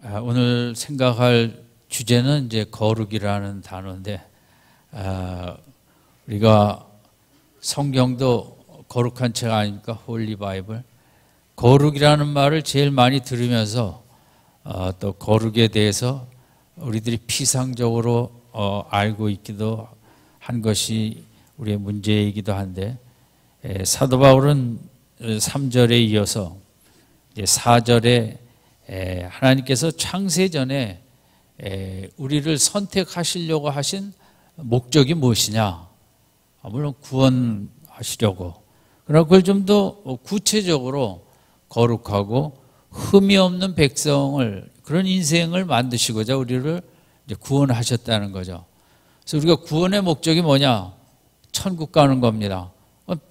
오늘 생각할 주제는 이제 거룩이라는 단어인데, 우리가 성경도 거룩한 책 아닙니까? 홀리 바이블. 거룩이라는 말을 제일 많이 들으면서 또 거룩에 대해서 우리들이 피상적으로 알고 있기도 한 것이 우리의 문제이기도 한데, 사도 바울은 3절에 이어서 이제 4절에 하나님께서 창세전에 우리를 선택하시려고 하신 목적이 무엇이냐? 물론 구원하시려고. 그러나 그걸 좀 더 구체적으로 거룩하고 흠이 없는 백성을, 그런 인생을 만드시고자 우리를 이제 구원하셨다는 거죠. 그래서 우리가 구원의 목적이 뭐냐? 천국 가는 겁니다.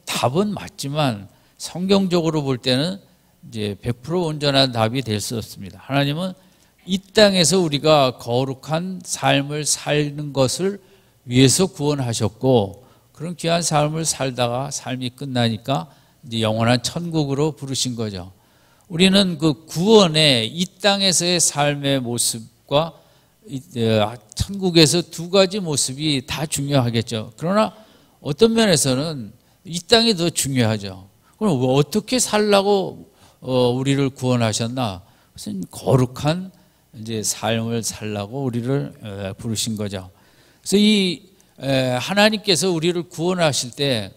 답은 맞지만 성경적으로 볼 때는 이제 100% 온전한 답이 될 수 없습니다. 하나님은 이 땅에서 우리가 거룩한 삶을 사는 것을 위해서 구원하셨고, 그런 귀한 삶을 살다가 삶이 끝나니까 이제 영원한 천국으로 부르신 거죠. 우리는 그 구원의 이 땅에서의 삶의 모습과 천국에서 두 가지 모습이 다 중요하겠죠. 그러나 어떤 면에서는 이 땅이 더 중요하죠. 그럼 어떻게 살라고 우리를 구원하셨나? 무슨 거룩한 이제 삶을 살라고 우리를 부르신 거죠. 그래서 이 하나님께서 우리를 구원하실 때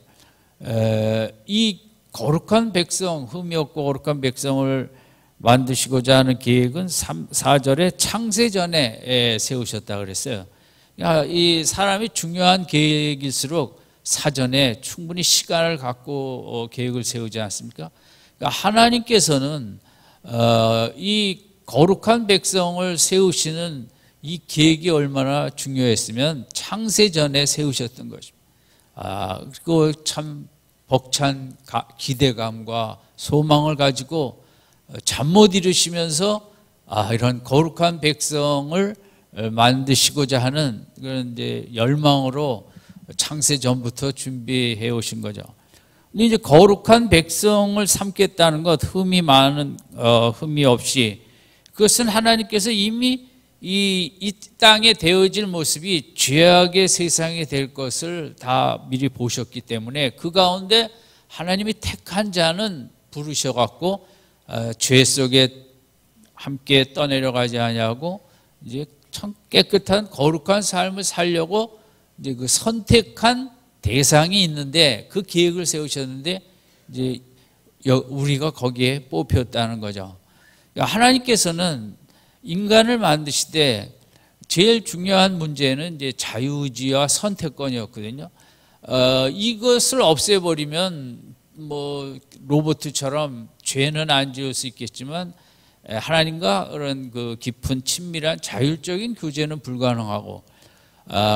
이 거룩한 백성, 흠이 없고 거룩한 백성을 만드시고자 하는 계획은 4절에 창세전에 세우셨다 그랬어요. 이 사람이 중요한 계획일수록 사전에 충분히 시간을 갖고 계획을 세우지 않습니까? 하나님께서는 이 거룩한 백성을 세우시는 이 계획이 얼마나 중요했으면 창세전에 세우셨던 것입니다. 그리고 참 벅찬 기대감과 소망을 가지고 잠 못 이루시면서 이런 거룩한 백성을 만드시고자 하는 그런 이제 열망으로 창세전부터 준비해 오신 거죠. 근데 이제 거룩한 백성을 삼겠다는 것, 흠이 없이, 그것은 하나님께서 이미 이 땅에 되어질 모습이 죄악의 세상이 될 것을 다 미리 보셨기 때문에 그 가운데 하나님이 택한 자는 부르셔갖고 죄 속에 함께 떠내려가지 아니하고 이제 참 깨끗한 거룩한 삶을 살려고 이제 그 선택한 대상이 있는데, 그 계획을 세우셨는데 이제 우리가 거기에 뽑혔다는 거죠. 그러니까 하나님께서는 인간을 만드실 때 제일 중요한 문제는 이제 자유의지와 선택권이었거든요. 이것을 없애버리면 뭐 로봇처럼 죄는 안 지을 수 있겠지만 하나님과 그런 그 깊은 친밀한 자율적인 교제는 불가능하고,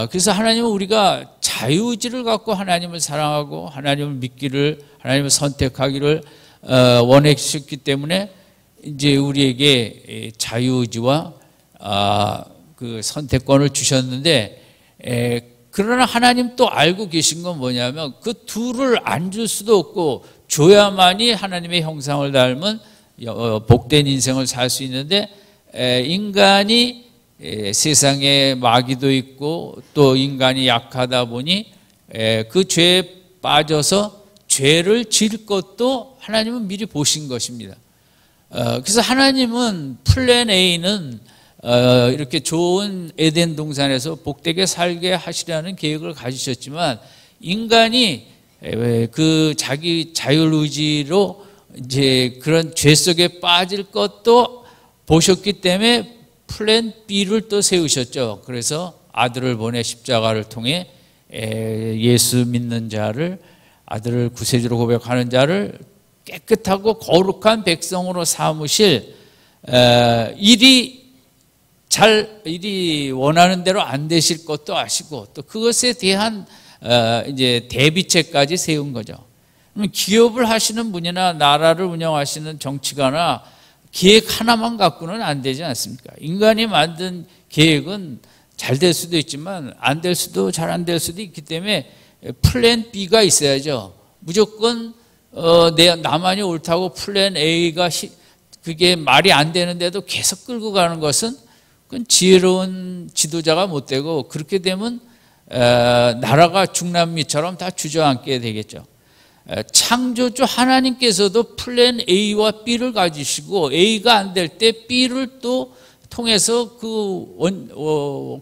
그래서 하나님은 우리가 자유의지를 갖고 하나님을 사랑하고 하나님을 믿기를, 하나님을 선택하기를 원하셨기 때문에 이제 우리에게 자유의지와 그 선택권을 주셨는데, 그러나 하나님 또 알고 계신 건 뭐냐면 그 둘을 안 줄 수도 없고 줘야만이 하나님의 형상을 닮은 복된 인생을 살 수 있는데, 인간이 세상에 마귀도 있고 또 인간이 약하다 보니 그 죄에 빠져서 죄를 지을 것도 하나님은 미리 보신 것입니다. 그래서 하나님은 플랜 A는 이렇게 좋은 에덴 동산에서 복되게 살게 하시려는 계획을 가지셨지만, 인간이 그 자기 자율의지로 이제 그런 죄 속에 빠질 것도 보셨기 때문에 플랜 B를 또 세우셨죠. 그래서 아들을 보내 십자가를 통해 예수 믿는 자를, 아들을 구세주로 고백하는 자를 깨끗하고 거룩한 백성으로 삼으실, 일이 원하는 대로 안 되실 것도 아시고 또 그것에 대한 이제 대비책까지 세운 거죠. 기업을 하시는 분이나 나라를 운영하시는 정치가나 계획 하나만 갖고는 안 되지 않습니까? 인간이 만든 계획은 잘 될 수도 있지만 안 될 수도, 잘 안 될 수도 있기 때문에 플랜 B가 있어야죠. 무조건 나만이 옳다고 플랜 A가 그게 말이 안 되는데도 계속 끌고 가는 것은 그건 지혜로운 지도자가 못 되고, 그렇게 되면 나라가 중남미처럼 다 주저앉게 되겠죠. 창조주 하나님께서도 플랜 A와 B를 가지시고, A가 안 될 때 B를 또 통해서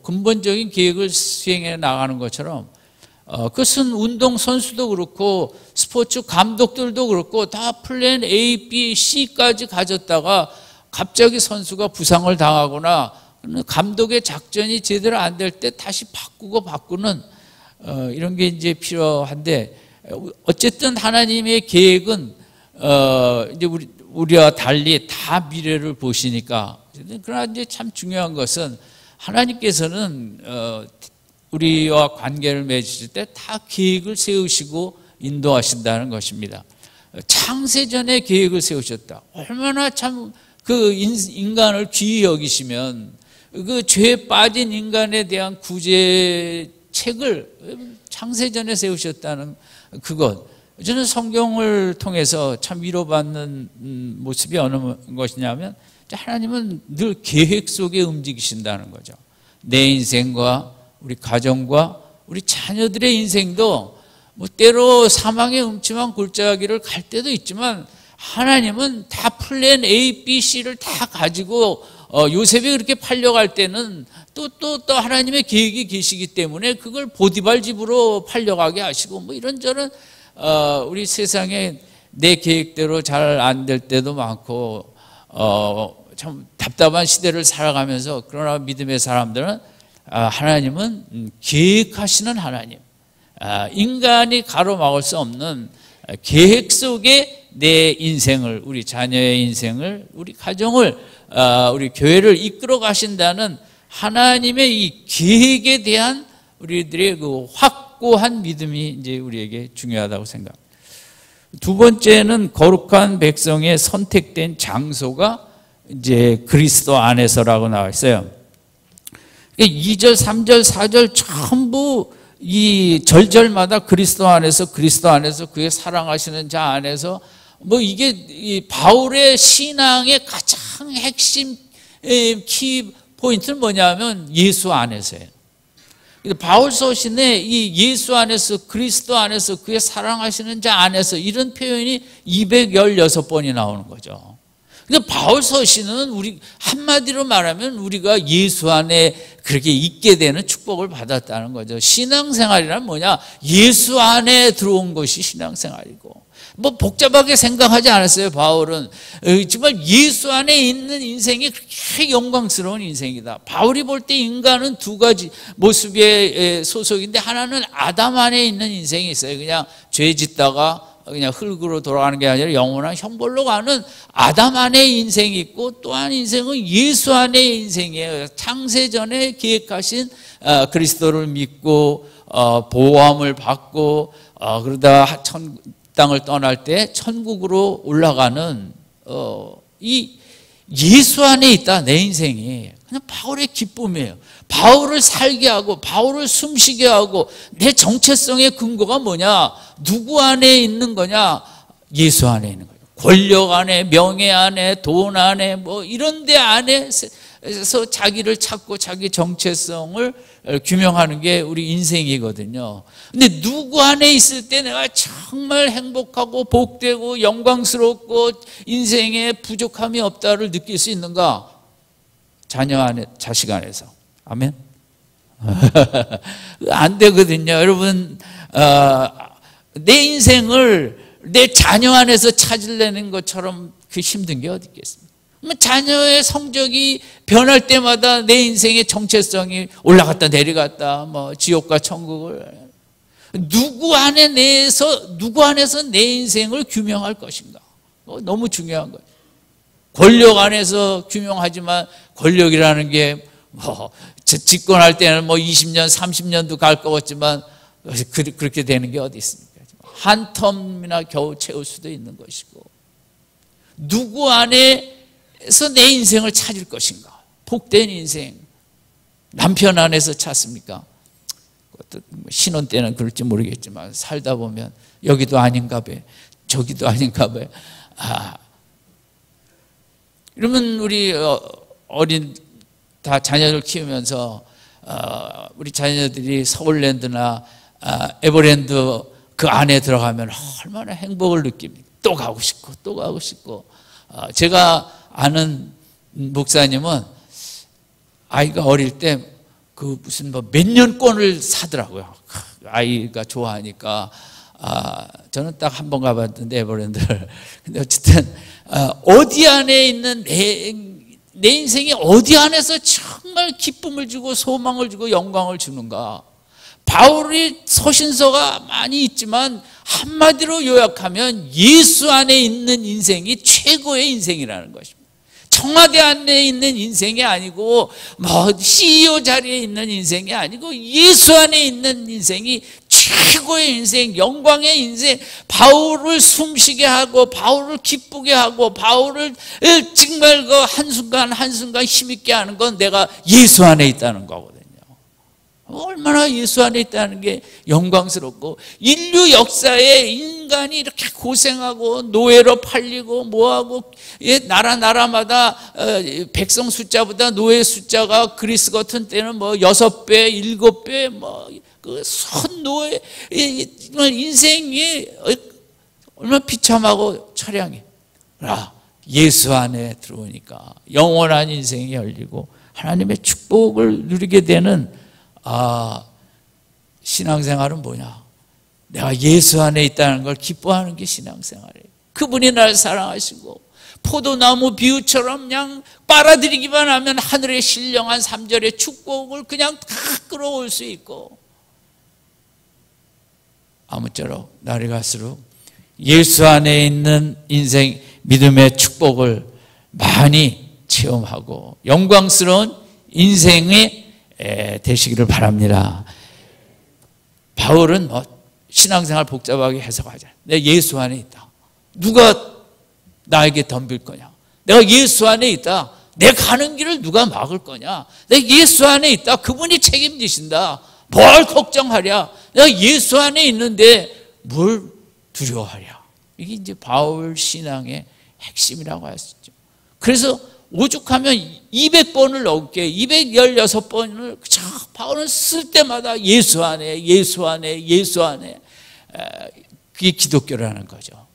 근본적인 계획을 수행해 나가는 것처럼, 그것은 운동 선수도 그렇고 스포츠 감독들도 그렇고 다 플랜 A, B, C까지 가졌다가 갑자기 선수가 부상을 당하거나 감독의 작전이 제대로 안 될 때 다시 바꾸는 이런 게 이제 필요한데, 어쨌든 하나님의 계획은 이제 우리와 달리 다 미래를 보시니까. 그러나 이제 참 중요한 것은 하나님께서는 우리와 관계를 맺으실 때 다 계획을 세우시고 인도하신다는 것입니다. 창세전에 계획을 세우셨다. 얼마나 참 그 인간을 귀히 여기시면 그 죄에 빠진 인간에 대한 구제책을 창세전에 세우셨다는 그것. 저는 성경을 통해서 참 위로받는 모습이 어느 것이냐면, 하나님은 늘 계획 속에 움직이신다는 거죠. 내 인생과 우리 가정과 우리 자녀들의 인생도 뭐 때로 사망의 음침한 골짜기를 갈 때도 있지만, 하나님은 다 플랜 A, B, C를 다 가지고 요셉이 그렇게 팔려갈 때는 또 하나님의 계획이 계시기 때문에 그걸 보디발 집으로 팔려가게 하시고, 뭐 이런저런 우리 세상에 내 계획대로 잘 안 될 때도 많고 참 답답한 시대를 살아가면서, 그러나 믿음의 사람들은 하나님은 계획하시는 하나님, 인간이 가로막을 수 없는 계획 속에 내 인생을, 우리 자녀의 인생을, 우리 가정을, 우리 교회를 이끌어 가신다는 하나님의 이 계획에 대한 우리들의 그 확고한 믿음이 이제 우리에게 중요하다고 생각합니다. 두 번째는 거룩한 백성의 선택된 장소가 이제 그리스도 안에서라고 나와 있어요. 2절, 3절, 4절 전부 이 절절마다 그리스도 안에서 그의 사랑하시는 자 안에서, 뭐 이게 이 바울의 신앙의 가장 핵심 키 포인트는 뭐냐면 예수 안에서예요. 바울 서신에 이 예수 안에서, 그리스도 안에서, 그의 사랑하시는 자 안에서, 이런 표현이 216번이 나오는 거죠. 근데 바울 서신은 우리 한마디로 말하면 우리가 예수 안에 그렇게 있게 되는 축복을 받았다는 거죠. 신앙생활이란 뭐냐? 예수 안에 들어온 것이 신앙생활이고, 뭐 복잡하게 생각하지 않았어요. 바울은 정말 예수 안에 있는 인생이 그렇게 영광스러운 인생이다. 바울이 볼 때 인간은 두 가지 모습의 소속인데, 하나는 아담 안에 있는 인생이 있어요. 그냥 죄 짓다가 그냥 흙으로 돌아가는 게 아니라 영원한 형벌로 가는 아담 안의 인생이 있고, 또 한 인생은 예수 안의 인생이에요. 창세전에 계획하신 그리스도를 믿고 보호함을 받고, 그러다 땅을 떠날 때 천국으로 올라가는 이 예수 안에 있다. 내 인생이 그냥 바울의 기쁨이에요. 바울을 살게 하고 바울을 숨쉬게 하고, 내 정체성의 근거가 뭐냐? 누구 안에 있는 거냐? 예수 안에 있는 거예요. 권력 안에, 명예 안에, 돈 안에, 뭐 이런 데 안에서 자기를 찾고 자기 정체성을 규명하는 게 우리 인생이거든요. 근데 누구 안에 있을 때 내가 정말 행복하고 복되고 영광스럽고 인생에 부족함이 없다를 느낄 수 있는가? 자녀 안에, 자식 안에서. 아멘? 안 되거든요. 여러분, 내 인생을 내 자녀 안에서 찾으려는 것처럼 그 힘든 게 어디 있겠습니까? 자녀의 성적이 변할 때마다 내 인생의 정체성이 올라갔다 내려갔다, 뭐 지옥과 천국을, 누구 안에서 내 인생을 규명할 것인가? 너무 중요한 거예요. 권력 안에서 규명하지만, 권력이라는 게 뭐 집권할 때는 뭐 20년, 30년도 갈 것 같지만 그렇게 되는 게 어디 있습니까? 한 텀이나 겨우 채울 수도 있는 것이고, 누구 안에서 내 인생을 찾을 것인가? 복된 인생, 남편 안에서 찾습니까? 신혼 때는 그럴지 모르겠지만 살다 보면 여기도 아닌가 봐, 저기도 아닌가 봐. 이러면 우리 어린 다 자녀를 키우면서 우리 자녀들이 서울랜드나 에버랜드 그 안에 들어가면 얼마나 행복을 느낍니까? 또 가고 싶고 또 가고 싶고. 제가 아는 목사님은 아이가 어릴 때 그 무슨 뭐 몇 년권을 사더라고요. 아이가 좋아하니까. 저는 딱 한 번 가봤는데 에버랜드를. 근데 어쨌든 어디 안에 있는 내 인생이 어디 안에서 정말 기쁨을 주고 소망을 주고 영광을 주는가. 바울이 서신서가 많이 있지만 한마디로 요약하면 예수 안에 있는 인생이 최고의 인생이라는 것입니다. 청와대 안에 있는 인생이 아니고 뭐 CEO 자리에 있는 인생이 아니고 예수 안에 있는 인생이 최고의 인생, 영광의 인생. 바울을 숨쉬게 하고 바울을 기쁘게 하고 바울을 정말 그 한순간 힘있게 하는 건 내가 예수 안에 있다는 거거든요. 얼마나 예수 안에 있다는 게 영광스럽고, 인류 역사에 인간이 이렇게 고생하고 노예로 팔리고 뭐하고, 나라마다 백성 숫자보다 노예 숫자가 그리스 같은 때는 뭐 6배, 7배 뭐 그 선노예 인생이 얼마나 비참하고 처량해. 예수 안에 들어오니까 영원한 인생이 열리고 하나님의 축복을 누리게 되는 신앙생활은 뭐냐? 내가 예수 안에 있다는 걸 기뻐하는 게 신앙생활이에요. 그분이 나를 사랑하시고 포도나무 비유처럼 그냥 빨아들이기만 하면 하늘의 신령한 3절의 축복을 그냥 다 끌어올 수 있고, 아무쪼록 날이 갈수록 예수 안에 있는 인생 믿음의 축복을 많이 체험하고 영광스러운 인생이 되시기를 바랍니다. 바울은 신앙생활 복잡하게 해석하잖아요. 내가 예수 안에 있다. 누가 나에게 덤빌 거냐? 내가 예수 안에 있다. 내 가는 길을 누가 막을 거냐? 내가 예수 안에 있다. 그분이 책임지신다. 뭘 걱정하랴? 내가 예수 안에 있는데 뭘 두려워하랴? 이게 이제 바울 신앙의 핵심이라고 할 수 있죠. 그래서 오죽하면 200번을 넘게 216번을 바울은 쓸 때마다 예수 안에, 예수 안에, 예수 안에. 그게 기독교라는 거죠.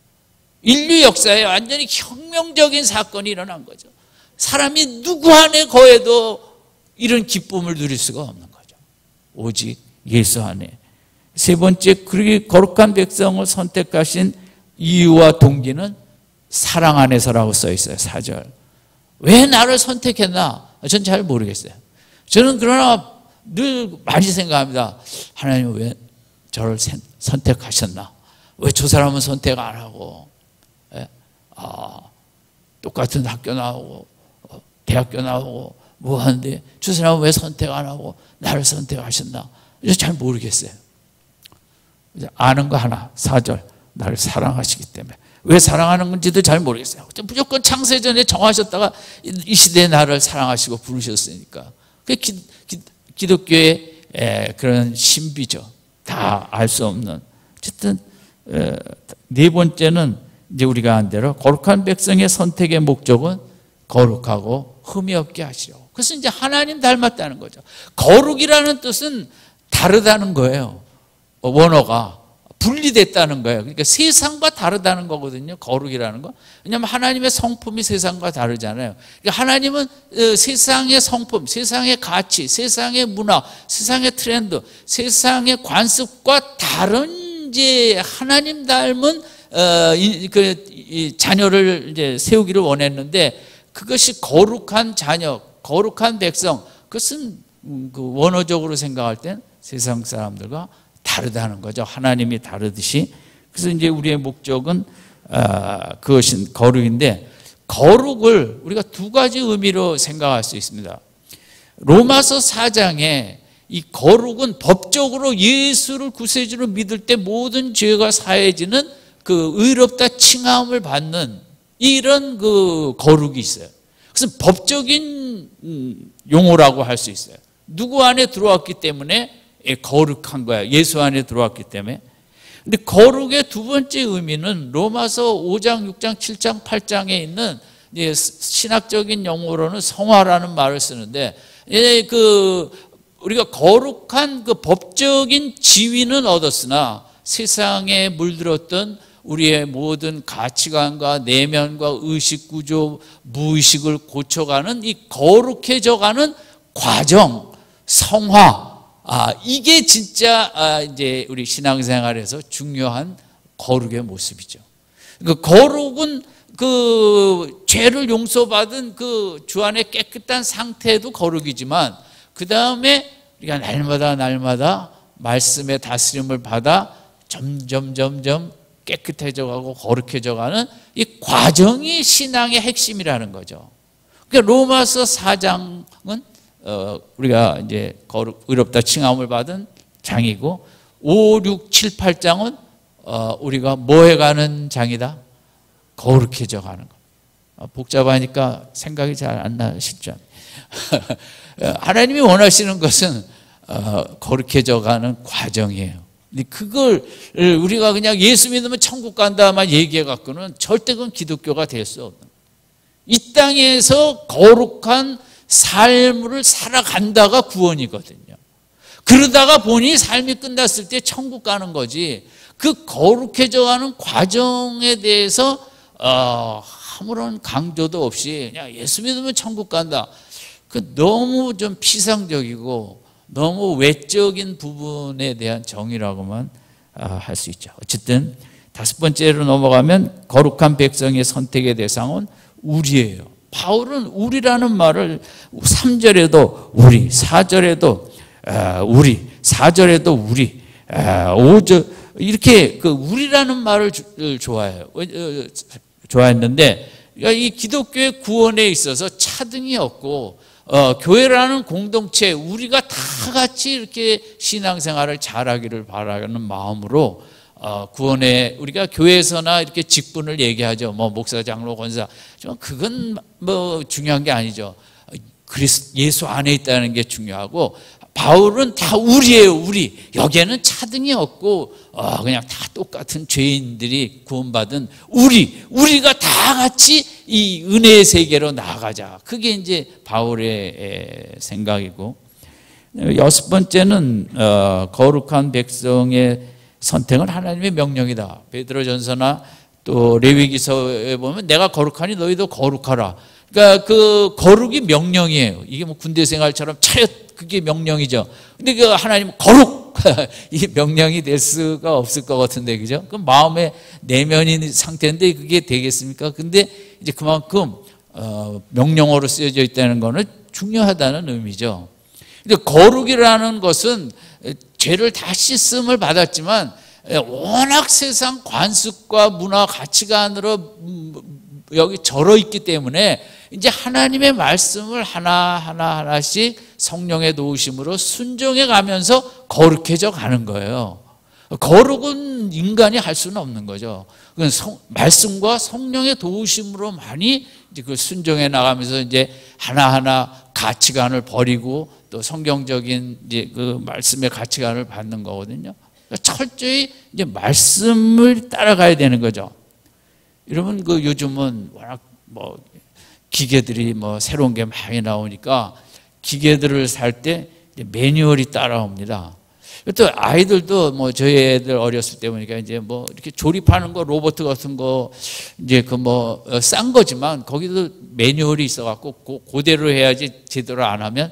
인류 역사에 완전히 혁명적인 사건이 일어난 거죠. 사람이 누구 안에 거해도 이런 기쁨을 누릴 수가 없는 거죠. 오직 예수 안에. 세 번째, 그렇게 거룩한 백성을 선택하신 이유와 동기는 사랑 안에서라고 써 있어요. 4절. 왜 나를 선택했나? 전 잘 모르겠어요. 저는 그러나 늘 많이 생각합니다. 하나님 왜 저를 선택하셨나? 왜 저 사람은 선택 안 하고, 똑같은 학교 나오고 대학교 나오고 뭐 하는데 저 사람은 왜 선택 안 하고 나를 선택하셨나? 잘 모르겠어요. 아는 거 하나, 4절. 나를 사랑하시기 때문에. 왜 사랑하는 건지도 잘 모르겠어요. 무조건 창세전에 정하셨다가 이 시대에 나를 사랑하시고 부르셨으니까. 그게 기독교의 그런 신비죠. 다 알 수 없는. 어쨌든 네 번째는 이제 우리가 한 대로 거룩한 백성의 선택의 목적은 거룩하고 흠이 없게 하시려고. 그래서 이제 하나님 닮았다는 거죠. 거룩이라는 뜻은 다르다는 거예요. 원어가 분리됐다는 거예요. 그러니까 세상과 다르다는 거거든요. 거룩이라는 거. 왜냐하면 하나님의 성품이 세상과 다르잖아요. 그러니까 하나님은 세상의 성품, 세상의 가치, 세상의 문화, 세상의 트렌드, 세상의 관습과 다른 이제 하나님 닮은 자녀를 이제 세우기를 원했는데, 그것이 거룩한 자녀, 거룩한 백성. 그것은 그 원어적으로 생각할 땐 세상 사람들과 다르다는 거죠. 하나님이 다르듯이. 그래서 이제 우리의 목적은 그것은 거룩인데, 거룩을 우리가 두 가지 의미로 생각할 수 있습니다. 로마서 4장에 이 거룩은 법적으로 예수를 구세주로 믿을 때 모든 죄가 사해지는 그 의롭다 칭함을 받는 이런 그 거룩이 있어요. 그래서 법적인 용어라고 할 수 있어요. 누구 안에 들어왔기 때문에 거룩한 거야. 예수 안에 들어왔기 때문에. 근데 거룩의 두 번째 의미는 로마서 5장, 6장, 7장, 8장에 있는 이제 신학적인 용어로는 성화라는 말을 쓰는데, 우리가 거룩한 그 법적인 지위는 얻었으나 세상에 물들었던 우리의 모든 가치관과 내면과 의식 구조, 무의식을 고쳐가는 이 거룩해져가는 과정, 성화, 이게 진짜 이제 우리 신앙생활에서 중요한 거룩의 모습이죠. 그 거룩은 그 죄를 용서받은 그 주 안에 깨끗한 상태도 거룩이지만, 그 다음에 우리가 날마다 말씀의 다스림을 받아 점점 깨끗해져가고 거룩해져가는 이 과정이 신앙의 핵심이라는 거죠. 그러니까 로마서 4장은 우리가 이제 의롭다 칭함을 받은 장이고, 5, 6, 7, 8장은 우리가 뭐 해가는 장이다? 거룩해져가는 거. 복잡하니까 생각이 잘 안 나시죠? 하나님이 원하시는 것은 거룩해져가는 과정이에요. 그걸 우리가 그냥 예수 믿으면 천국 간다만 얘기해 갖고는 절대 그건 기독교가 될 수 없는 거예요. 이 땅에서 거룩한 삶을 살아간다가 구원이거든요. 그러다가 본인이 삶이 끝났을 때 천국 가는 거지, 그 거룩해져가는 과정에 대해서 아무런 강조도 없이 그냥 예수 믿으면 천국 간다, 그 너무 좀 피상적이고 너무 외적인 부분에 대한 정의라고만 할 수 있죠. 어쨌든 다섯 번째로 넘어가면 거룩한 백성의 선택의 대상은 우리예요. 바울은 우리라는 말을 3절에도 우리, 4절에도 우리, 4절에도 우리, 5절 이렇게 그 우리라는 말을 좋아해요. 좋아했는데, 이 기독교의 구원에 있어서 차등이 없고, 교회라는 공동체, 우리가 다 같이 이렇게 신앙생활을 잘하기를 바라는 마음으로 구원에, 우리가 교회에서나 이렇게 직분을 얘기하죠. 뭐 목사, 장로, 권사. 그건 뭐 중요한 게 아니죠. 예수 안에 있다는 게 중요하고, 바울은 다 우리예요, 우리. 여기에는 차등이 없고 그냥 다 똑같은 죄인들이 구원받은 우리가 다 같이 이 은혜의 세계로 나아가자. 그게 이제 바울의 생각이고, 여섯 번째는 거룩한 백성의 선택은 하나님의 명령이다. 베드로전서나 또 레위기서에 보면 내가 거룩하니 너희도 거룩하라. 그러니까 그 거룩이 명령이에요. 이게 뭐 군대 생활처럼 차렷, 그게 명령이죠. 근데 그 하나님 거룩 이 명령이 될 수가 없을 것 같은데, 그죠? 그 마음의 내면인 상태인데 그게 되겠습니까? 근데 이제 그만큼 명령어로 쓰여져 있다는 거는 중요하다는 의미죠. 근데 거룩이라는 것은 죄를 다 씻음을 받았지만 워낙 세상 관습과 문화 가치관으로 여기 절어 있기 때문에 이제 하나님의 말씀을 하나씩 성령의 도우심으로 순종해 가면서 거룩해져 가는 거예요. 거룩은 인간이 할 수는 없는 거죠. 그건 말씀과 성령의 도우심으로만이 이제 그 순종해 나가면서 이제 하나하나 가치관을 버리고 또 성경적인 이제 그 말씀의 가치관을 받는 거거든요. 그러니까 철저히 이제 말씀을 따라가야 되는 거죠. 여러분, 그 요즘은 워낙 뭐 기계들이 뭐 새로운 게 많이 나오니까 기계들을 살 때 매뉴얼이 따라옵니다. 또 아이들도 뭐 저희 애들 어렸을 때 보니까 이제 뭐 이렇게 조립하는 거 로봇 같은 거 이제 그 뭐 싼 거지만 거기도 매뉴얼이 있어갖고 그대로 해야지 제대로 안 하면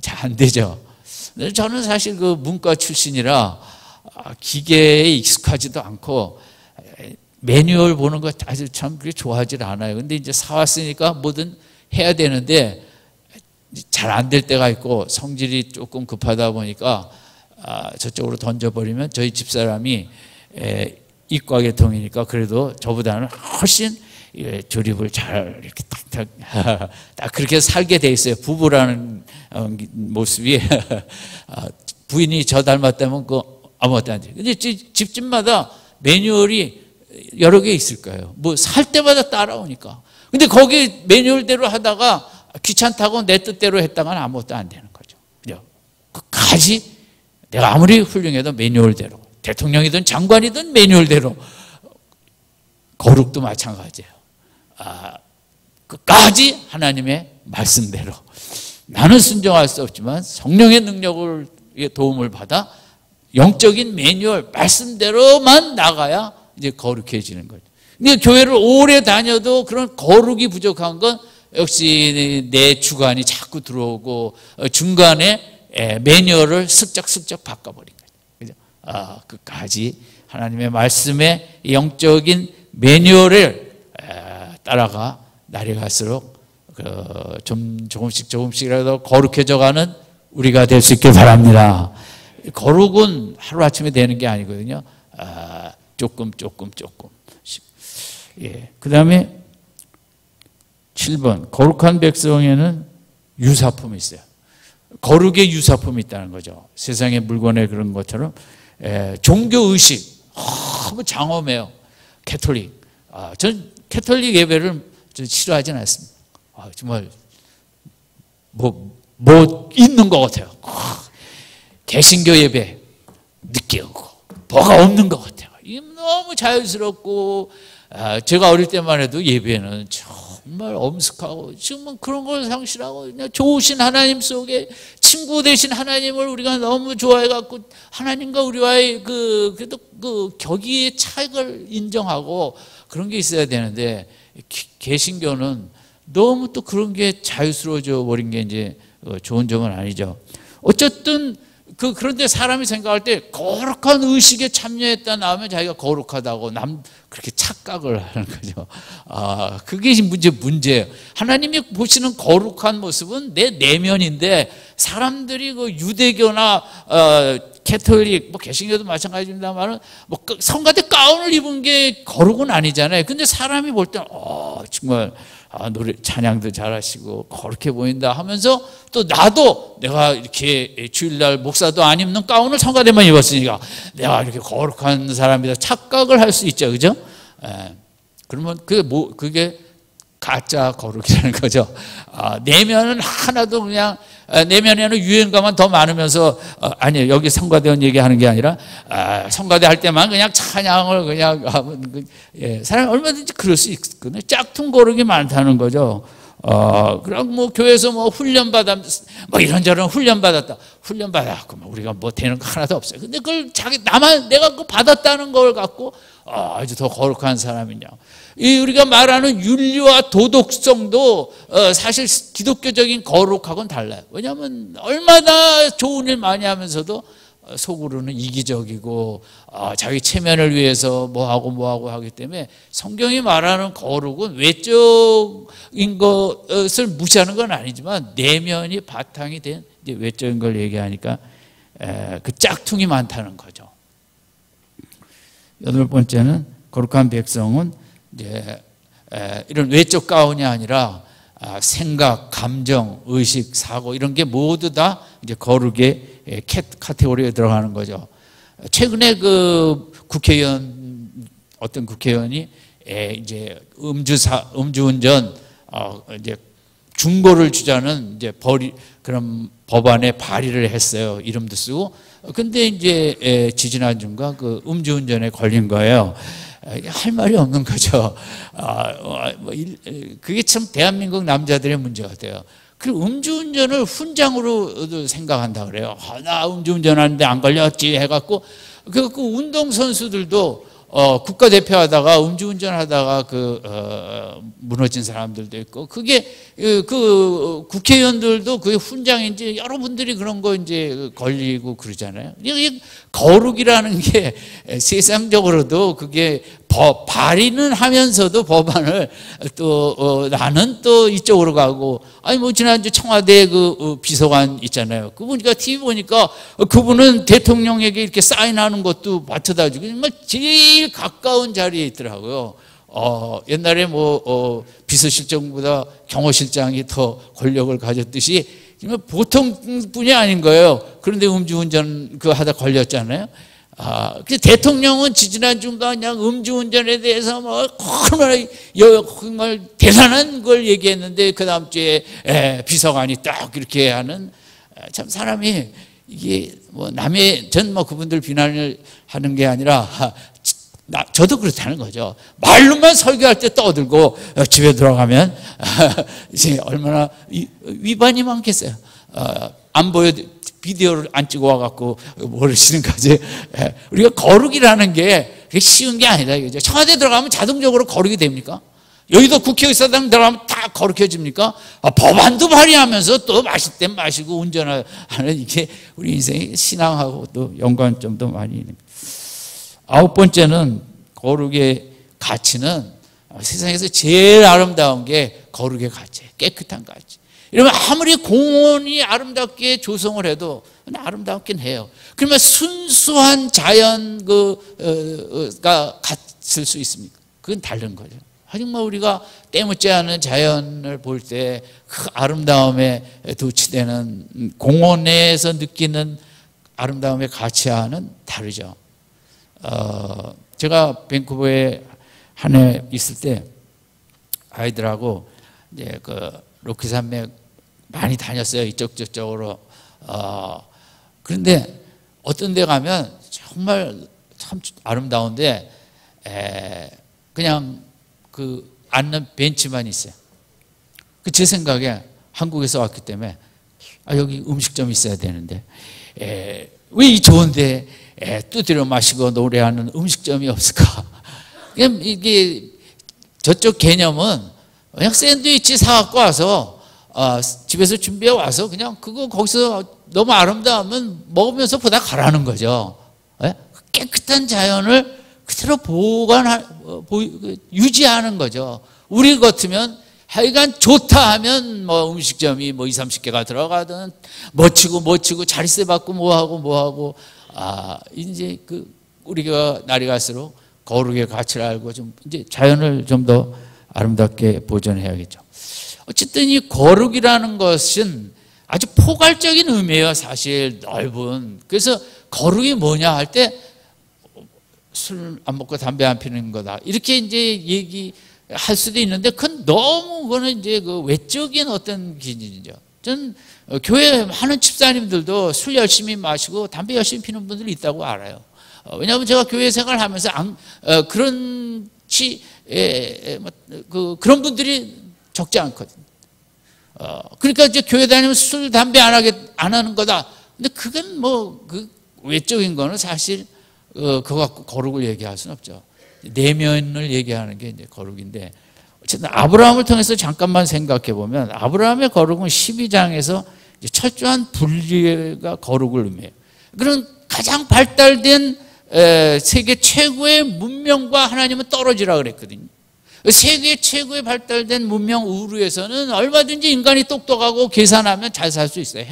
잘 안 되죠. 저는 사실 그 문과 출신이라 기계에 익숙하지도 않고 매뉴얼 보는 거 아주 참 그렇게 좋아하질 않아요. 근데 이제 사왔으니까 뭐든 해야 되는데 잘 안 될 때가 있고 성질이 조금 급하다 보니까 저쪽으로 던져버리면 저희 집사람이 이과 계통이니까 그래도 저보다는 훨씬 조립을 잘 이렇게 딱 그렇게 살게 돼 있어요. 부부라는 모습이 부인이 저 닮았다면 그 아무것도 안 돼요. 근데 집집마다 매뉴얼이 여러 개 있을 거예요. 뭐 살 때마다 따라오니까. 근데 거기 매뉴얼대로 하다가 귀찮다고 내 뜻대로 했다가는 아무것도 안 되는 거죠. 끝까지 내가 아무리 훌륭해도 매뉴얼대로, 대통령이든 장관이든 매뉴얼대로. 거룩도 마찬가지예요. 끝까지 하나님의 말씀대로. 나는 순종할 수 없지만 성령의 능력을 도움을 받아 영적인 매뉴얼 말씀대로만 나가야 이제 거룩해지는 거죠. 근데 교회를 오래 다녀도 그런 거룩이 부족한 건 역시 내 주관이 자꾸 들어오고 중간에 매뉴얼을 슬쩍슬쩍 바꿔버린 거죠. 그죠? 끝까지 하나님의 말씀의 영적인 매뉴얼을 따라가 날이 갈수록 좀 조금씩이라도 거룩해져가는 우리가 될 수 있길 바랍니다. 거룩은 하루아침에 되는 게 아니거든요. 조금씩. 예. 그 다음에 7번 거룩한 백성에는 유사품이 있어요. 거룩의 유사품이 있다는 거죠. 세상의 물건에 그런 것처럼 종교의식 너무 장엄해요. 캐톨릭. 전 캐톨릭 예배를 싫어하진 않습니다. 정말 뭐 있는 것 같아요. 개신교 예배 늦게 오고 뭐가 없는 것 같아요. 너무 자연스럽고 제가 어릴 때만 해도 예배는 정말 엄숙하고 지금은 그런 걸 상실하고 그냥 좋으신 하나님 속에 친구 되신 하나님을 우리가 너무 좋아해갖고 하나님과 우리와의 그래도 그 격의 차이를 인정하고 그런 게 있어야 되는데 개신교는 너무 또 그런 게 자유스러워져 버린 게 이제 좋은 점은 아니죠. 어쨌든 그런데 사람이 생각할 때 거룩한 의식에 참여했다 나오면 자기가 거룩하다고 그렇게 착각을 하는 거죠. 그게 문제예요. 하나님이 보시는 거룩한 모습은 내 내면인데 사람들이 그 유대교나 캐톨릭, 개신교도 마찬가지입니다만 성가대 가운을 입은 게 거룩은 아니잖아요. 근데 사람이 볼 때는 정말 노래 찬양도 잘하시고 거룩해 보인다 하면서 또 나도 내가 이렇게 주일날 목사도 안 입는 가운을 성가대만 입었으니까 내가 이렇게 거룩한 사람이다 착각을 할 수 있죠, 그죠? 그러면 그게 가짜 거룩이라는 거죠. 내면은 하나도 그냥 내면에는 유행가만 더 많으면서 아니 여기 성가대원 얘기하는 게 아니라 성가대 할 때만 그냥 찬양을 그냥 사람이 얼마든지 그럴 수 있거든요. 짝퉁 거룩이 많다는 거죠. 그럼 교회에서 훈련 이런저런 훈련 받았다. 훈련 받았고 우리가 되는 거 하나도 없어요. 근데 그걸 내가 그거 받았다는 걸 갖고 아주 더 거룩한 사람이냐. 우리가 말하는 윤리와 도덕성도 사실 기독교적인 거룩하고는 달라요. 왜냐하면 얼마나 좋은 일 많이 하면서도 속으로는 이기적이고 자기 체면을 위해서 뭐하고 하기 때문에 성경이 말하는 거룩은 외적인 것을 무시하는 건 아니지만 내면이 바탕이 된 이제 외적인 걸 얘기하니까 그 짝퉁이 많다는 거죠. 8번째는 거룩한 백성은 이제 이런 외적 가운이 아니라 생각, 감정, 의식, 사고 이런 게 모두 다 이제 거룩의 카테고리에 들어가는 거죠. 최근에 어떤 국회의원이 이제 음주운전 이제 중고를 주자는 이제 그런 법안에 발의를 했어요. 이름도 쓰고. 근데 이제 지지난주인가 음주운전에 걸린 거예요. 할 말이 없는 거죠. 그게 참 대한민국 남자들의 문제 같아요. 그리고 음주운전을 훈장으로도 생각한다 그래요. 나 음주운전하는데 안 걸렸지 해갖고 그 운동선수들도 국가대표 하다가 음주운전하다가 무너진 사람들도 있고 그게 국회의원들도 그게 훈장인지 여러분들이 그런 거 이제 걸리고 그러잖아요. 이게 거룩이라는 게 세상적으로도 그게 발의는 하면서도 법안을 또 나는 또 이쪽으로 가고 지난주 청와대 비서관 있잖아요. 그분이가 TV 보니까 그분은 대통령에게 이렇게 사인하는 것도 맡아다 주고 정말 제일 가까운 자리에 있더라고요. 옛날에 비서실장보다 경호실장이 더 권력을 가졌듯이 보통 분이 아닌 거예요. 그런데 음주운전 하다 걸렸잖아요. 대통령은 지지난주인가 그냥 음주운전에 대해서 얼마나 정말 대단한 걸 얘기했는데 그 다음 주에 비서관이 딱 이렇게 하는 참 사람이 이게 전 그분들 비난을 하는 게 아니라 저도 그렇다는 거죠. 말로만 설교할 때 떠들고 집에 들어가면 이제 얼마나 위반이 많겠어요. 안 보여 비디오를 안 찍어 와갖고 모르시는 거지. 우리가 거룩이라는 게 그게 쉬운 게 아니다 이거죠. 청와대 들어가면 자동적으로 거룩이 됩니까? 여기도 국회의사당 들어가면 다 거룩해집니까? 법안도 발의하면서 또 마실 땐 마시고 운전하는 이게 우리 인생의 신앙하고 또 연관점도 많이 있는 거예요. 9번째는 거룩의 가치는 세상에서 제일 아름다운 게 거룩의 가치예요. 깨끗한 가치. 이러면 아무리 공원이 아름답게 조성을 해도 아름답긴 해요. 그러면 순수한 자연가 같을 수 있습니까? 그건 다른 거죠. 하지만 우리가 때묻지 않은 자연을 볼 때 그 아름다움에 도취되는 공원에서 느끼는 아름다움의 가치와는 다르죠. 제가 밴쿠버에 한 해 있을 때 아이들하고 이제 그 로키 산맥 많이 다녔어요. 이쪽 저쪽으로. 그런데 어떤 데 가면 정말 참 아름다운데 그냥 그 앉는 벤치만 있어요. 제 생각에 한국에서 왔기 때문에 여기 음식점이 있어야 되는데 왜 이 좋은데 두드려 마시고 노래하는 음식점이 없을까? 이게 저쪽 개념은 그냥 샌드위치 사갖고 와서 집에서 준비해 와서 그냥 그거 거기서 너무 아름다우면 먹으면서 보다 가라는 거죠. 깨끗한 자연을 그대로 유지하는 거죠. 우리 같으면 하여간 좋다 하면 뭐 음식점이 뭐 20, 30개가 들어가든 멋지고 자릿세 받고 뭐하고 이제 우리가 날이 갈수록 거룩의 가치를 알고 좀 이제 자연을 좀 더 아름답게 보존해야겠죠. 어쨌든 이 거룩이라는 것은 아주 포괄적인 의미예요. 사실 넓은. 그래서 거룩이 뭐냐 할 때 술 안 먹고 담배 안 피는 거다. 이렇게 이제 얘기할 수도 있는데 그건 너무 그거는 이제 그 외적인 어떤 기준이죠. 전 교회 많은 집사님들도 술 열심히 마시고 담배 열심히 피는 분들이 있다고 알아요. 왜냐하면 제가 교회 생활하면서 그런 분들이 적지 않거든요. 그러니까 이제 교회 다니면 술 담배 안 하는 거다. 근데 그건 뭐 그 외적인 거는 사실 그거 갖고 거룩을 얘기할 수는 없죠. 내면을 얘기하는 게 이제 거룩인데 어쨌든 아브라함을 통해서 잠깐만 생각해 보면 아브라함의 거룩은 12장에서 철저한 분리가 거룩을 의미해요. 그런 가장 발달된 세계 최고의 문명과 하나님은 떨어지라 그랬거든요. 세계 최고의 발달된 문명 우르에서는 얼마든지 인간이 똑똑하고 계산하면 잘 살 수 있어요.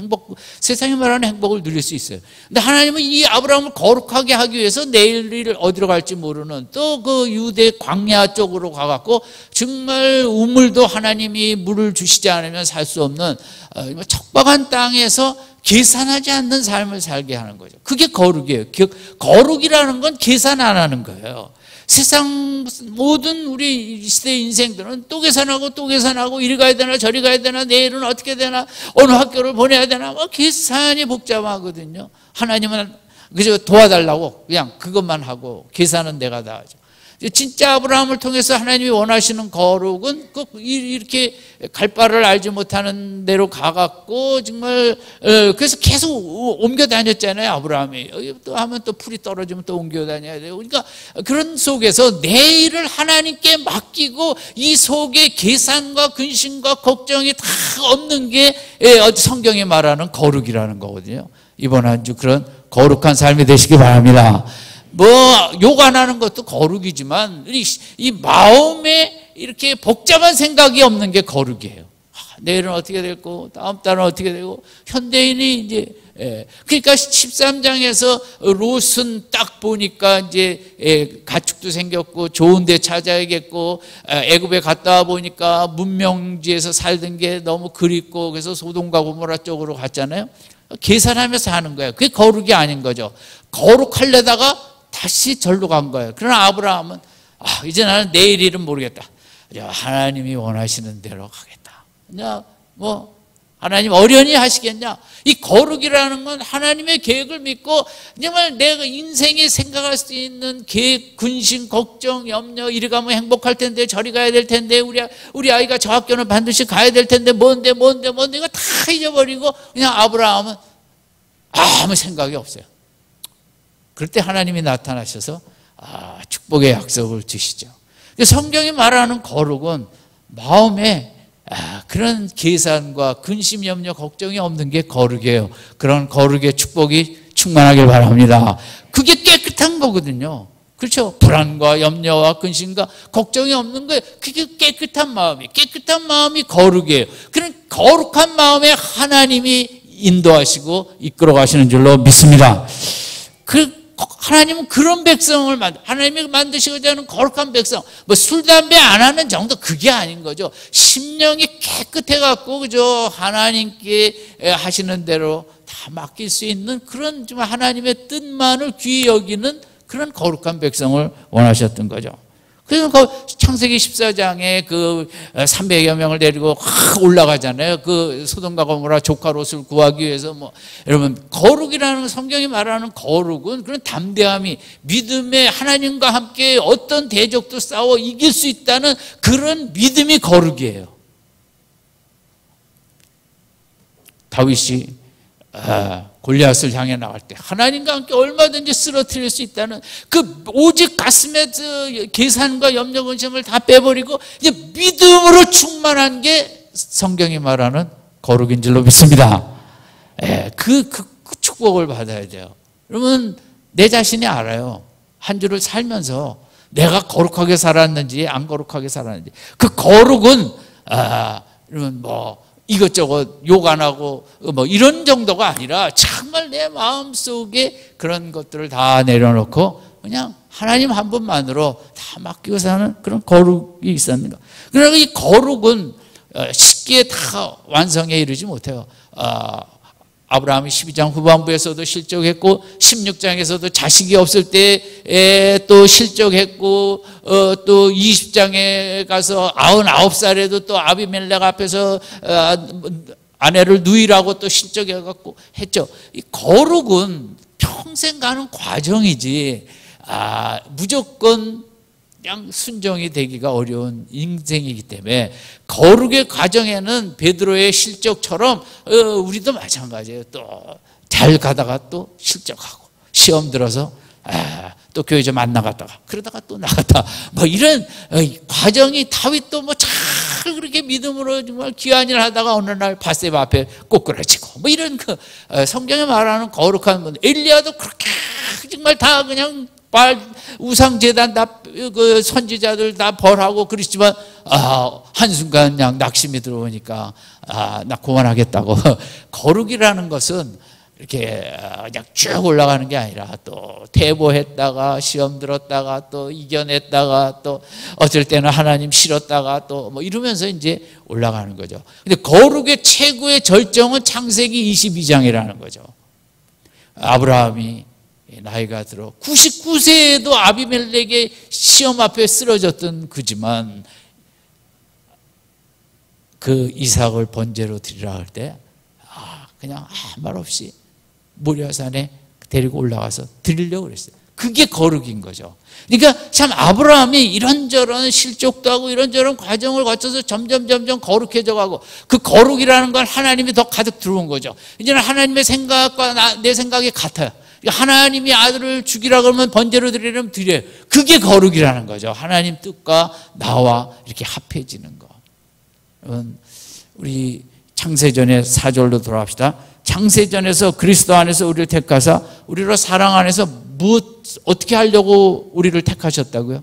세상이 말하는 행복을 누릴 수 있어요. 근데 하나님은 이 아브라함을 거룩하게 하기 위해서 내일 어디로 갈지 모르는 또 그 유대 광야 쪽으로 가갖고 정말 우물도 하나님이 물을 주시지 않으면 살 수 없는 척박한 땅에서 계산하지 않는 삶을 살게 하는 거죠. 그게 거룩이에요. 거룩이라는 건 계산 안 하는 거예요. 세상 모든 우리 시대의 인생들은 또 계산하고 이리 가야 되나 저리 가야 되나 내일은 어떻게 되나 어느 학교를 보내야 되나 계산이 복잡하거든요. 하나님은 그저 도와달라고 그냥 그것만 하고 계산은 내가 다 하죠. 진짜 아브라함을 통해서 하나님이 원하시는 거룩은 꼭 이렇게 갈 바를 알지 못하는 데로 가갖고 정말 그래서 계속 옮겨 다녔잖아요. 아브라함이 또 하면 또 풀이 떨어지면 또 옮겨 다녀야 돼요. 그러니까 그런 속에서 내일을 하나님께 맡기고 이 속에 계산과 근심과 걱정이 다 없는 게 성경이 말하는 거룩이라는 거거든요. 이번 한 주 그런 거룩한 삶이 되시기 바랍니다. 욕 안 하는 것도 거룩이지만 이 마음에 이렇게 복잡한 생각이 없는 게 거룩이에요. 내일은 어떻게 되고 다음 달은 어떻게 되고 현대인이 이제 그러니까 13장에서 롯은 딱 보니까 이제 가축도 생겼고 좋은 데 찾아야겠고 애굽에 갔다 와 보니까 문명지에서 살던 게 너무 그립고 그래서 소돔과 고모라 쪽으로 갔잖아요. 계산하면서 하는 거예요. 그게 거룩이 아닌 거죠. 거룩하려다가 다시 절로 간 거예요. 그러나 아브라함은 이제 나는 내일 일은 모르겠다. 하나님이 원하시는 대로 가겠다. 그냥 하나님 어련히 하시겠냐? 이 거룩이라는 건 하나님의 계획을 믿고 정말 내가 인생에 생각할 수 있는 계획, 근심, 걱정, 염려, 이리 가면 행복할 텐데, 저리 가야 될 텐데, 우리 아이가 저 학교는 반드시 가야 될 텐데, 뭔데 이거 다 잊어버리고 그냥 아브라함은 아무 생각이 없어요. 그럴 때 하나님이 나타나셔서 축복의 약속을 주시죠. 성경이 말하는 거룩은 마음에 그런 계산과 근심, 염려, 걱정이 없는 게 거룩이에요. 그런 거룩의 축복이 충만하길 바랍니다. 그게 깨끗한 거거든요. 그렇죠? 불안과 염려와 근심과 걱정이 없는 거예요. 그게 깨끗한 마음이 거룩이에요. 그런 거룩한 마음에 하나님이 인도하시고 이끌어 가시는 줄로 믿습니다. 하나님은 그런 백성을 하나님이 만드시고자 하는 거룩한 백성, 뭐 술, 담배 안 하는 정도, 그게 아닌 거죠. 심령이 깨끗해갖고, 그죠? 하나님께 하시는 대로 다 맡길 수 있는 그런 좀 하나님의 뜻만을 귀히 여기는 그런 거룩한 백성을 원하셨던 거죠. 그래서 창세기 14장에 그 300여 명을 데리고 올라가잖아요. 그 소돔과 고모라 조카 롯을 구하기 위해서 여러분, 거룩이라는, 성경이 말하는 거룩은 그런 담대함이, 믿음에 하나님과 함께 어떤 대적도 싸워 이길 수 있다는 그런 믿음이 거룩이에요. 다윗이 골리앗을 향해 나갈 때 하나님과 함께 얼마든지 쓰러뜨릴 수 있다는 그 오직 가슴에 계산과 염려 근심을 다 빼버리고 이제 믿음으로 충만한 게 성경이 말하는 거룩인 줄로 믿습니다. 그 축복을 받아야 돼요. 여러분, 내 자신이 알아요. 한 주를 살면서 내가 거룩하게 살았는지 안 거룩하게 살았는지. 그 거룩은 여러분 이것저것 욕 안 하고 이런 정도가 아니라 정말 내 마음속에 그런 것들을 다 내려놓고 그냥 하나님 한 분만으로 다 맡기고 사는 그런 거룩이 있습니다. 그러나 이 거룩은 쉽게 다 완성에 이르지 못해요. 아브라함이 12장 후반부에서도 실족했고 16장에서도 자식이 없을 때 또 실족했고 또 20장에 가서 99살에도 또 아비멜렉 앞에서 아내를 누이라고 또 실족해갖고 했죠. 이 거룩은 평생 가는 과정이지 무조건 그냥 순종이 되기가 어려운 인생이기 때문에 거룩의 과정에는 베드로의 실족처럼 우리도 마찬가지예요. 또 잘 가다가 또 실족하고 시험 들어서 또 교회 좀 안 나갔다가 그러다가 또 나갔다 이런 과정이, 다윗도 잘 그렇게 믿음으로 정말 귀한 일을 하다가 어느 날 바세바 앞에 꼬꾸라지고 이런 성경에 말하는 거룩한 분, 엘리야도 그렇게 정말 다 그냥 우상제단 다 그 선지자들 다 벌하고 그랬지만 한순간 그냥 낙심이 들어오니까 나 그만하겠다고. 거룩이라는 것은 이렇게 그냥 쭉 올라가는 게 아니라 또 퇴보했다가 시험 들었다가 또 이겨냈다가 또 어쩔 때는 하나님 싫었다가 또 이러면서 이제 올라가는 거죠. 근데 거룩의 최고의 절정은 창세기 22장이라는 거죠. 아브라함이 나이가 들어 99세에도 아비멜렉의 시험 앞에 쓰러졌던 그지만 그 이삭을 번제로 드리라 할 때 그냥 아무 말 없이 모리아산에 데리고 올라가서 드리려고 그랬어요. 그게 거룩인 거죠. 그러니까 참 아브라함이 이런저런 실족도 하고 이런저런 과정을 거쳐서 점점 거룩해져 가고, 그 거룩이라는 건 하나님이 더 가득 들어온 거죠. 이제는 하나님의 생각과 내 생각이 같아요. 하나님이 아들을 죽이라 그러면 번제로 드리려면 드려요. 그게 거룩이라는 거죠. 하나님 뜻과 나와 이렇게 합해지는 거. 우리 창세전의 4절로 돌아갑시다. 창세전에서 그리스도 안에서 우리를 택하사 우리로 사랑 안에서 어떻게 하려고 우리를 택하셨다고요?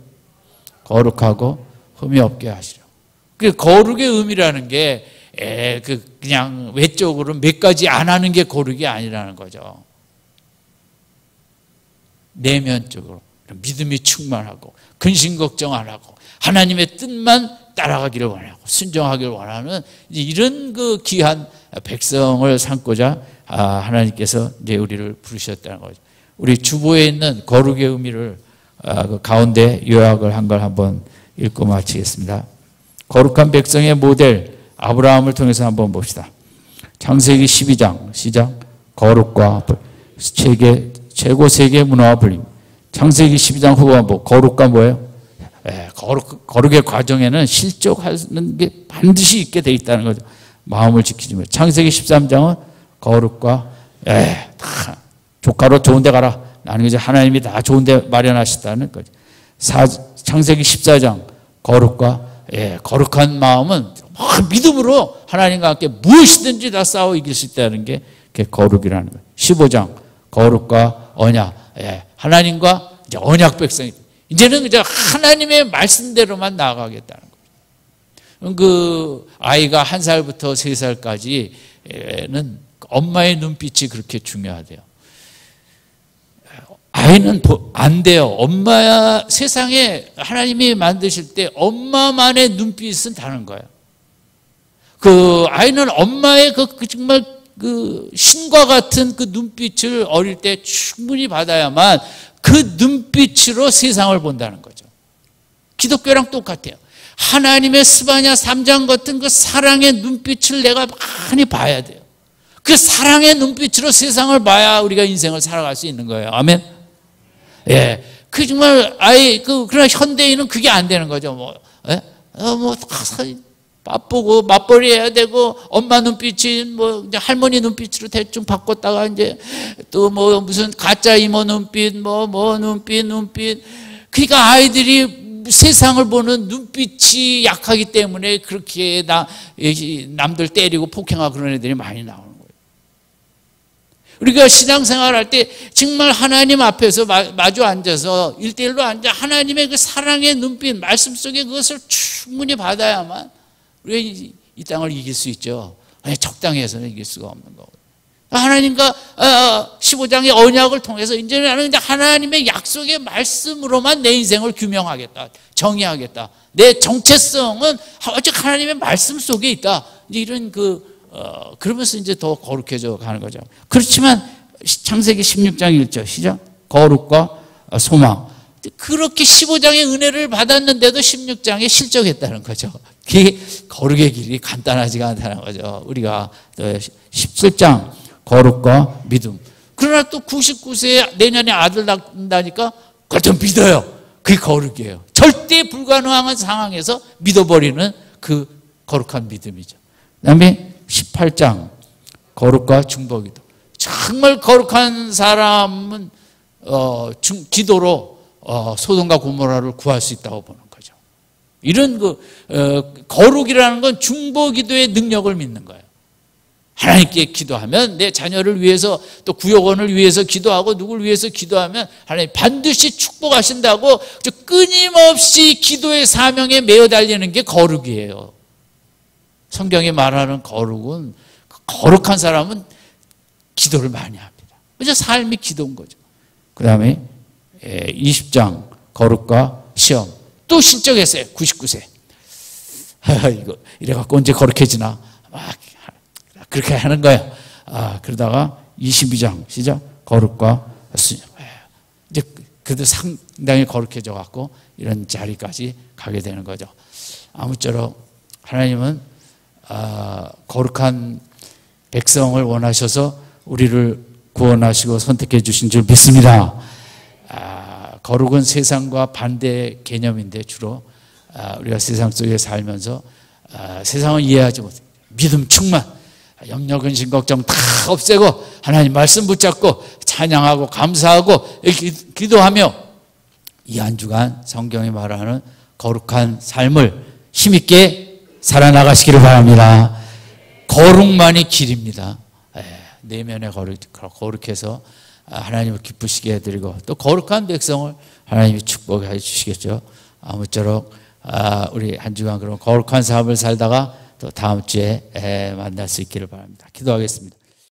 거룩하고 흠이 없게 하시려. 그 거룩의 의미라는 게 그냥 외적으로 몇 가지 안 하는 게 거룩이 아니라는 거죠. 내면적으로 믿음이 충만하고 근심 걱정 안 하고 하나님의 뜻만 따라가기를 원하고 순종하기를 원하는 이런 그 귀한 백성을 삼고자 하나님께서 이제 우리를 부르셨다는 거죠. 우리 주보에 있는 거룩의 의미를 그 가운데 요약을 한 걸 한번 읽고 마치겠습니다. 거룩한 백성의 모델 아브라함을 통해서 한번 봅시다. 창세기 12장 시작. 거룩과 최고 세계 문화와 분림. 창세기 12장 후반부 거룩과 뭐예요? 거룩의 과정에는 실족하는 게 반드시 있게 돼 있다는 거죠. 마음을 지키지 말. 창세기 13장은 거룩과 다 조카로 좋은 데 가라. 나는 이제 하나님이 다 좋은 데 마련하셨다는 거죠. 창세기 14장 거룩과 거룩한 마음은 믿음으로 하나님과 함께 무엇이든지 다 싸워 이길 수 있다는 게 거룩이라는 거예요. 15장 거룩과 언약. 하나님과 이제 언약 백성이 이제는 이제 하나님의 말씀대로만 나아가겠다는 거예요. 그 아이가 1살부터 3살까지는 엄마의 눈빛이 그렇게 중요하대요. 아이는 안 돼요. 엄마야 세상에 하나님이 만드실 때 엄마만의 눈빛은 다른 거예요. 그 아이는 엄마의 정말 그 신과 같은 그 눈빛을 어릴 때 충분히 받아야만 그 눈빛으로 세상을 본다는 거죠. 기독교랑 똑같아요. 하나님의 스바냐 3장 같은 그 사랑의 눈빛을 내가 많이 봐야 돼요. 그 사랑의 눈빛으로 세상을 봐야 우리가 인생을 살아갈 수 있는 거예요. 아멘. 그 정말 그러나 현대인은 그게 안 되는 거죠. 바쁘고 맞벌이 해야 되고 엄마 눈빛이 이제 할머니 눈빛으로 대충 바꿨다가 이제 또 무슨 가짜 이모 눈빛 눈빛. 그러니까 아이들이 세상을 보는 눈빛이 약하기 때문에 그렇게 남들 때리고 폭행하고 그런 애들이 많이 나오는 거예요. 우리가 신앙생활 할 때 정말 하나님 앞에서 마주 앉아서 1대1로 앉아 하나님의 그 사랑의 눈빛 말씀 속에 그것을 충분히 받아야만 우리가 이 땅을 이길 수 있죠. 적당히 해서는 이길 수가 없는 거고. 하나님과 15장의 언약을 통해서 이제는 나는 하나님의 약속의 말씀으로만 내 인생을 규명하겠다. 정의하겠다. 내 정체성은 오직 하나님의 말씀 속에 있다. 이런 그러면서 이제 더 거룩해져 가는 거죠. 그렇지만 창세기 16장 1절 시작. 거룩과 소망. 그렇게 15장의 은혜를 받았는데도 16장에 실족했다는 거죠. 그게 거룩의 길이 간단하지가 않다는 거죠. 우리가 17장 거룩과 믿음. 그러나 또 99세에 내년에 아들 낳는다니까 그걸 좀 믿어요. 그게 거룩이에요. 절대 불가능한 상황에서 믿어버리는 그 거룩한 믿음이죠. 그 다음에 18장 거룩과 중보기도. 정말 거룩한 사람은 기도로 소돔과 고모라를 구할 수 있다고 보는 거죠. 이런 거룩이라는 건 중보기도의 능력을 믿는 거예요. 하나님께 기도하면 내 자녀를 위해서 또 구역원을 위해서 기도하고 누구를 위해서 기도하면 하나님 반드시 축복하신다고 끊임없이 기도의 사명에 매여 달리는 게 거룩이에요. 성경이 말하는 거룩은 거룩한 사람은 기도를 많이 합니다. 그래서 삶이 기도인 거죠. 그 다음에 20장 거룩과 시험. 또 실족했어요. 99세. 이거 이래갖고 언제 거룩해지나 막 그렇게 하는 거예요. 그러다가 22장 시작. 거룩과 순종. 이제 그도 상당히 거룩해져 갖고 이런 자리까지 가게 되는 거죠. 아무쪼록 하나님은 거룩한 백성을 원하셔서 우리를 구원하시고 선택해 주신 줄 믿습니다. 거룩은 세상과 반대 개념인데 주로 우리가 세상 속에 살면서 세상을 이해하지 못해 믿음 충만, 염려 근심 걱정 다 없애고 하나님 말씀 붙잡고 찬양하고 감사하고 기도하며 이 한 주간 성경이 말하는 거룩한 삶을 힘있게 살아나가시기를 바랍니다. 거룩만이 길입니다. 내면에 거룩해서 하나님을 기쁘시게 해드리고 또 거룩한 백성을 하나님이 축복해 주시겠죠. 아무쪼록 우리 한 주간 그런 거룩한 삶을 살다가 또 다음 주에 만날 수 있기를 바랍니다. 기도하겠습니다.